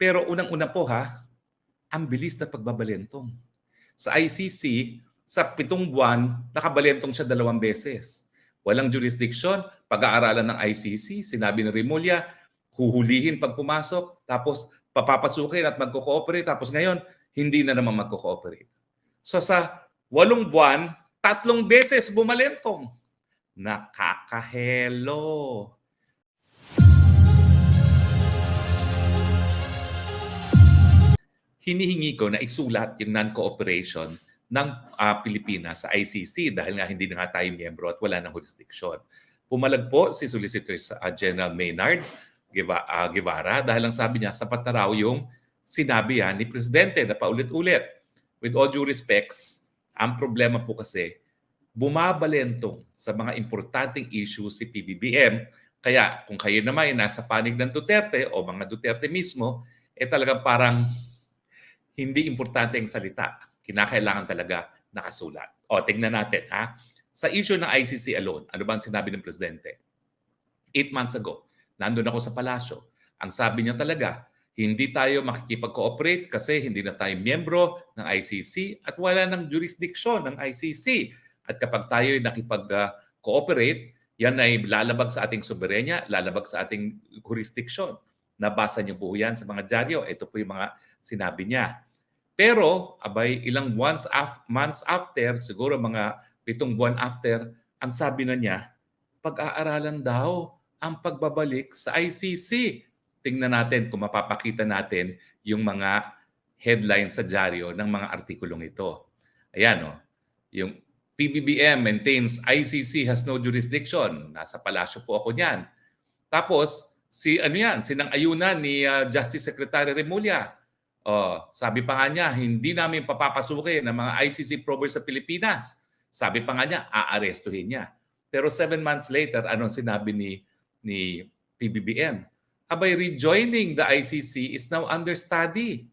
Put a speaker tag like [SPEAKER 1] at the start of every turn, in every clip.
[SPEAKER 1] Pero unang-una po ang bilis na pagbabalentong. Sa ICC, sa 7 buwan, nakabalentong siya 2 beses. Walang jurisdiction, pag-aaralan ng ICC, sinabi ni Remulla, huhulihin pag pumasok, tapos papapasukin at magko-cooperate, tapos ngayon, hindi na naman magko-cooperate. So sa 8 buwan, 3 beses bumalentong. Nakakahelo. Hinihingi ko na isulat yung non-cooperation ng Pilipinas sa ICC dahil nga hindi na nga tayo miyembro at wala ng jurisdiction. Pumalag po si Solicitor General Maynard Guevara dahil ang sabi niya, sapat na raw yung sinabi ni Presidente na paulit-ulit. With all due respects, ang problema po kasi, bumabalentong sa mga importanteng issues si PBBM. Kaya kung kayo naman ay nasa panig ng Duterte o mga Duterte mismo, talagang parang hindi importante ang salita. Kinakailangan talaga nakasulat. O, tingnan natin Sa issue ng ICC alone, ano ba ang sinabi ng Presidente? 8 months ago, nandun ako sa palasyo. Ang sabi niya talaga, hindi tayo makikipag-cooperate kasi hindi na tayo miyembro ng ICC at wala ng jurisdiction ng ICC. At kapag tayo ay nakipag-cooperate, yan ay lalabag sa ating soberenya, lalabag sa ating jurisdiction. Nabasa niyo po yan sa mga dyaryo. Ito po yung mga sinabi niya. Pero, ilang months after, siguro mga 7 buwan after, ang sabi na niya, pag-aaralan daw ang pagbabalik sa ICC. Tingnan natin kung mapapakita natin yung mga headline sa dyaryo ng mga artikulong ito. Ayan, yung PBBM maintains ICC has no jurisdiction. Nasa palasyo po ako niyan. Tapos, sinang-ayunan ni Justice Secretary Remulla. Sabi pa nga niya, hindi namin papapasukin ng mga ICC probers sa Pilipinas. Sabi pa nga niya, aarestuhin niya. Pero 7 months later, anong sinabi ni PBBM? Rejoining the ICC is now under study.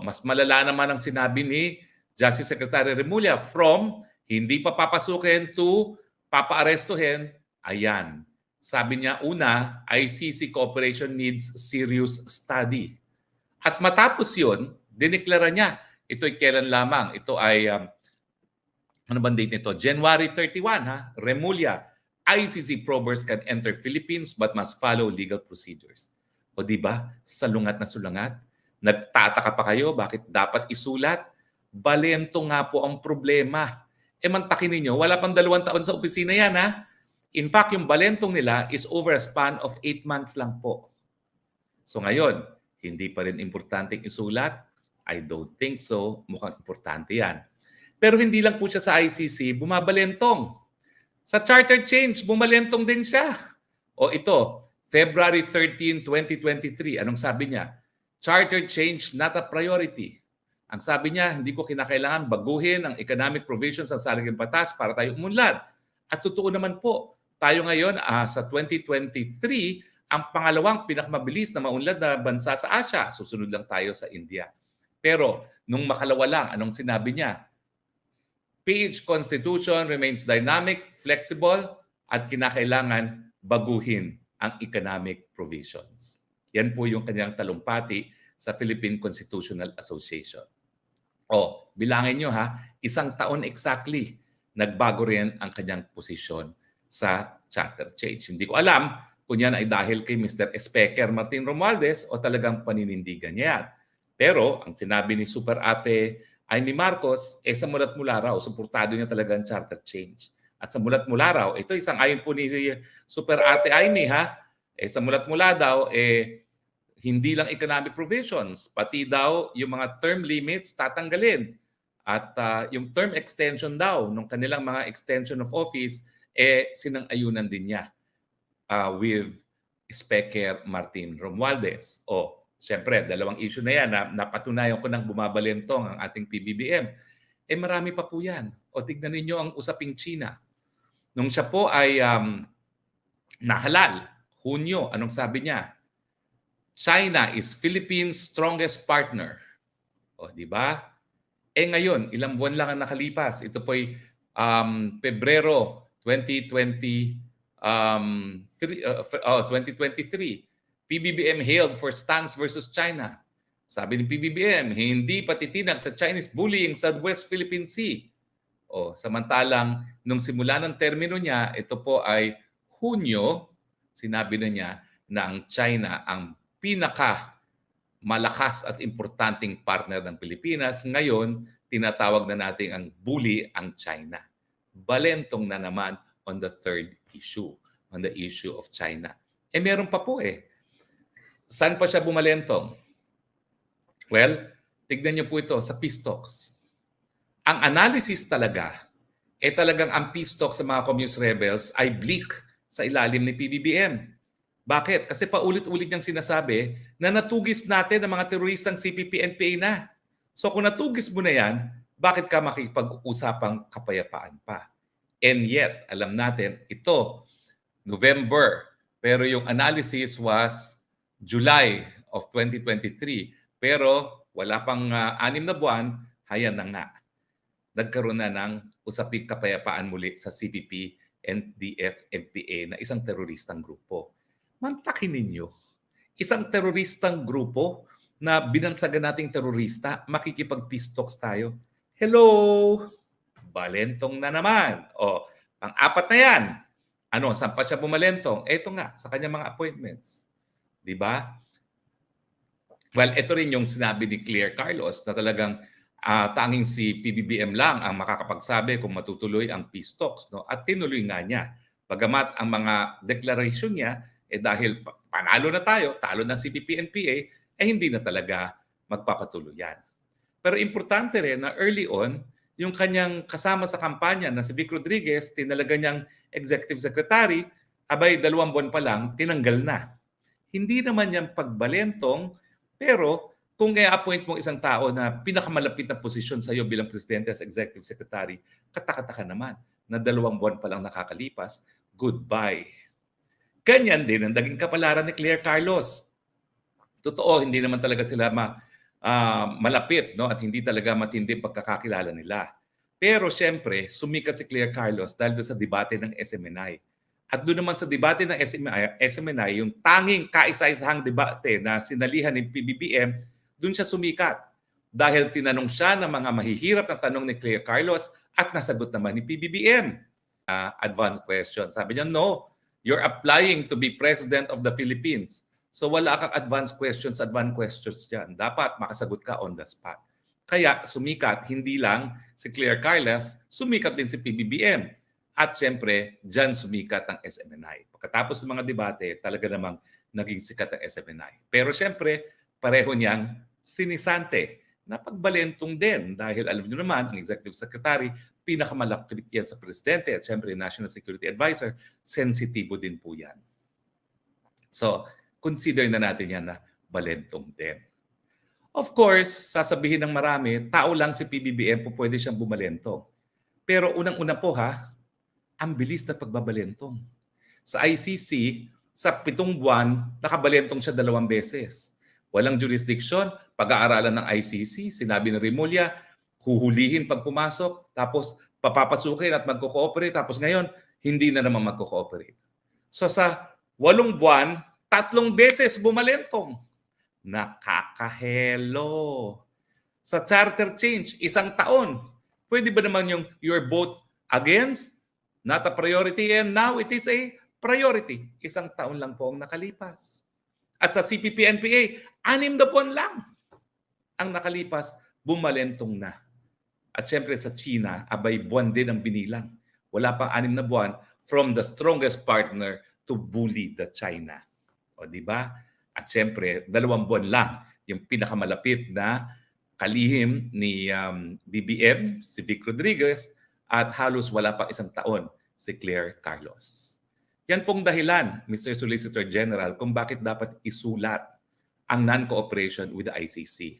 [SPEAKER 1] Mas malala naman ang sinabi ni Justice Secretary Remulla from hindi papapasukin to papaarestuhin. Ayan. Sabi niya, una, ICC cooperation needs serious study. At matapos yun, dineklara niya, ito'y kailan lamang? Ito ay, ano bang date nito? January 31, Remulla, ICC probers can enter Philippines but must follow legal procedures. O diba, salungat na sulangat? Nagtataka pa kayo, bakit dapat isulat? Balento nga po ang problema. Mantakin ninyo, wala pang 2 taon sa opisina yan In fact, yung balentong nila is over a span of 8 months lang po. So ngayon, hindi pa rin importanteng isulat? I don't think so. Mukhang importante yan. Pero hindi lang po siya sa ICC, bumabalentong. Sa charter change, bumalentong din siya. O ito, February 13, 2023, anong sabi niya? Charter change not a priority. Ang sabi niya, hindi ko kinakailangan baguhin ang economic provisions sa saligang batas para tayo umunlad. At totoo naman po, tayo ngayon sa 2023, ang pangalawang pinakamabilis na maunlad na bansa sa Asia. Susunod lang tayo sa India. Pero nung makalawa lang, anong sinabi niya? PH Constitution remains dynamic, flexible, at kinakailangan baguhin ang economic provisions. Yan po yung kanyang talumpati sa Philippine Constitutional Association. Bilangin nyo 1 taon exactly, nagbago rin ang kanyang posisyon sa charter change. Hindi ko alam kung yan ay dahil kay Mr. Speaker Martin Romualdez o talagang paninindigan niya yan. Pero ang sinabi ni Super Ate Amy Marcos, sa mulat mula raw, suportado niya talaga ang charter change. At sa mulat mula raw, ito isang ayon po ni Super Ate Amy sa mulat mula daw, hindi lang economic provisions, pati daw yung mga term limits tatanggalin. At yung term extension daw, nung kanilang mga extension of office, sinang-ayunan din niya with Speaker Martin Romualdez. Siyempre, 2 issue na yan. Napatunayan ko ng bumabalentong ang ating PBBM. Marami pa po yan. Tignan ninyo ang usaping China. Nung siya po ay nahalal, Hunyo, anong sabi niya? China is Philippines' strongest partner. Di ba? Ngayon, ilang buwan lang ang nakalipas. Ito po ay Pebrero 2023. PBBM hailed for stance versus China. Sabi ni PBBM, hindi patitinag sa Chinese bullying sa West Philippine Sea. O, samantalang nung simula ng termino niya, ito po ay Hunyo, sinabi na niya na ang China ang pinaka malakas at importanteng partner ng Pilipinas. Ngayon, tinatawag na natin ang bully ang China. Balentong na naman on the third issue, on the issue of China. Meron pa po eh. Saan pa siya bumalentong? Well, tignan niyo po ito sa peace talks. Ang analysis talaga, talagang ang peace talks sa mga communist rebels ay bleak sa ilalim ni PBBM. Bakit? Kasi paulit-ulit niyang sinasabi na natugis natin ang mga teroristang CPP-NPA na. So kung natugis mo na yan, bakit ka makipag-usapang kapayapaan pa? And yet, alam natin, ito, November, pero yung analysis was July of 2023. Pero wala pang 6 na buwan, hayan na nga. Nagkaroon na ng usaping kapayapaan muli sa CPP, NDF, NPA na isang teroristang grupo. Mantakin ninyo, isang teroristang grupo na binansagan nating terorista, makikipag-peace talks tayo. Hello! Balentong na naman. O, pang-apat na yan. Ano, saan pa siya bumalentong? Ito nga, sa kanyang mga appointments. Di ba? Well, ito rin yung sinabi ni Claire Carlos na talagang tanging si PBBM lang ang makakapagsabi kung matutuloy ang peace talks. No? At tinuloy nga niya. Bagamat ang mga declaration niya, dahil panalo na tayo, talo na si CPP-NPA, hindi na talaga magpapatuloy yan. Pero importante rin na early on, yung kanyang kasama sa kampanya na si Vic Rodriguez, tinalaga niyang executive secretary, abay 2 buwan pa lang, tinanggal na. Hindi naman yan pagbalentong, pero kung i-appoint mo isang tao na pinakamalapit na posisyon sa iyo bilang presidente as executive secretary, katakataka naman na 2 buwan pa lang nakakalipas, goodbye. Ganyan din ang naging kapalaran ni Claire Carlos. Totoo, hindi naman talaga sila malapit, no? At hindi talaga matindi pagkakakilala nila. Pero siyempre, sumikat si Claire Carlos dahil doon sa debate ng SMNI. At doon naman sa debate ng SMNI, yung tanging kaisa-isahang debate na sinalihan ni PBBM, doon siya sumikat. Dahil tinanong siya ng mga mahihirap na tanong ni Claire Carlos at nasagot naman ni PBBM. Advanced question. Sabi niya, no, you're applying to be President of the Philippines. So wala kang advanced questions dyan. Dapat makasagot ka on the spot. Kaya sumikat, hindi lang si Claire Carlos, sumikat din si PBBM. At siyempre, dyan sumikat ang SMNI. Pagkatapos ng mga debate, talaga namang naging sikat ang SMNI. Pero siyempre, pareho niyang sinisante na pagbalentong din. Dahil alam niyo naman, ang Executive Secretary, pinakamalapit yan sa Presidente at siyempre National Security Advisor, sensitibo din po yan. So, consider na natin yan na balentong din. Of course, sasabihin ng marami, tao lang si PBBM po pwede siyang bumalentong. Pero unang-una po ang bilis na pagbabalentong. Sa ICC, sa 7 buwan, nakabalentong siya 2 beses. Walang jurisdiction, pag-aaralan ng ICC, sinabi ni Remulla, huhulihin pag pumasok, tapos papapasukin at magko-cooperate, tapos ngayon, hindi na naman magko-cooperate. So sa 8 buwan, 3 beses bumalentong. Nakakahelo. Sa charter change, 1 taon. Pwede ba naman yung you're both against, not a priority, and now it is a priority. 1 taon lang po ang nakalipas. At sa CPP-NPA, 6 na buwan lang ang nakalipas, bumalentong na. At syempre sa China, abay buwan din ang binilang. Wala pang 6 na buwan from the strongest partner to bully the China. O di ba? At syempre, 2 buwan lang yung pinakamalapit na kalihim ni BBM, si Vic Rodriguez, at halos wala pang 1 taon si Claire Carlos. Yan pong dahilan, Mr. Solicitor General, kung bakit dapat isulat ang non-cooperation with the ICC.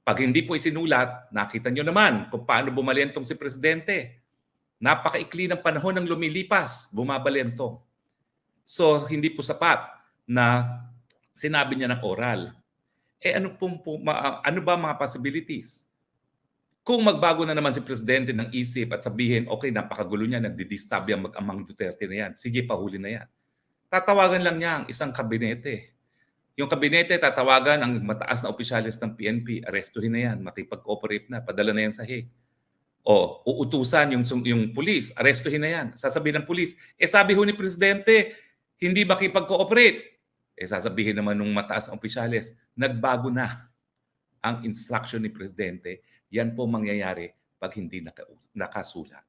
[SPEAKER 1] Pag hindi po isinulat, nakita nyo naman kung paano bumalentong si Presidente. Napakaikli ng panahon ng lumilipas, bumabalentong. So, hindi po sapat na sinabi niya ng oral. Ano ba mga possibilities? Kung magbago na naman si Presidente ng isip at sabihin, okay, napakagulo niya, nagdidistab yung mag-amang Duterte na yan, sige, pahuli na yan. Tatawagan lang niya ang isang kabinete. Yung kabinete tatawagan ang mataas na opisyalis ng PNP, arestuhin na yan, makipag-cooperate na, padala na yan sa Hague. O uutusan yung pulis, arestuhin na yan. Sasabihin ng pulis, sabi ho ni Presidente, hindi makipag-cooperate. Sasabihin naman ng mataas na opisyalis, nagbago na ang instruction ni Presidente. Yan po mangyayari pag hindi nakasulat.